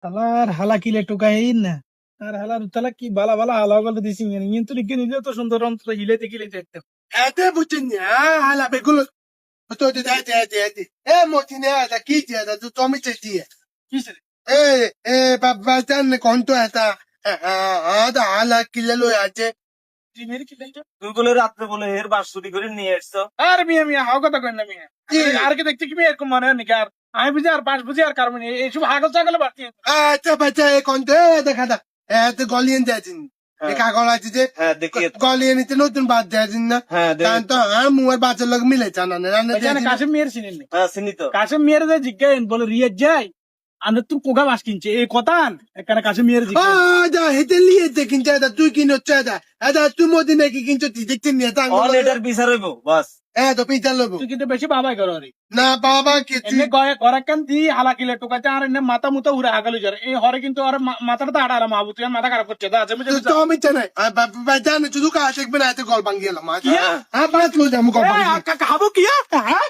তালার হালা কিলে টোকাইন না আর হালা তালা কি বালা বালা হালা গলে দিছি কিন্তু লিখে নিলে তো সুন্দর অন্তর হিলেতে গিলেতে একদম Ede butinni, hala begulu. To de ede. Motine ada kiti ada tu tomi chetie. কিসে Baba tan konto ada. Ada hala kilelo yaje. মেরে কি দেখছো তুই বলে রাত্রে বলে এর বাস চুরি করে নিয়ে এসছো। আর মিয়া মিয়া হাও কথা কই না মিয়া আর কি দেখতে কি মিয়া এরকম মনে হয় নাকি আর আমি বুঝি আর পাঁচ বুঝি আর কারণ এইসব হাগল ছাগল বাড়তি Acha bacha konto ede kada. Ede golien dejin. Eka gola jije. হ্যাঁ দেখি Golien ite notun bad dejin na. হ্যাঁ Tan to muar bacha log mile chana na. ওইখানে কাশিম মেয়ের চিনেন নি হ্যাঁ চিনি তো। কাশিম মেয়ের যে জিজ্ঞাসা বলে রিয়াজ যাই আন্দর তুই কোগা মাছ কিনছে এই কথা এখানে কাশিম মেয়ের জিজ্ঞাসা Ada hete liye de kinja da tu kino chada. Ada tu modine ki kincho ti diktin ni ta. All এটার বিচার হইব বাস। To pita lobo. তুই কিন্তু বেশি বাবাই করো রে Na baba ki এমনি গরাকান দি হালা কিলে টোকাতে আর এনে মাথা মুতা উড়ে আগালি যারে এই হরে কিন্তু আর মাথাটা তো আড়া মাহবুব তুই মাথা খারাপ করছে আছে বুঝে tu to mi chana. Ba jane tu ka shek bina te gol bangiela ma. Kiya? Ha ba tu jamu gol bangiela. খাবো কি হ্যাঁ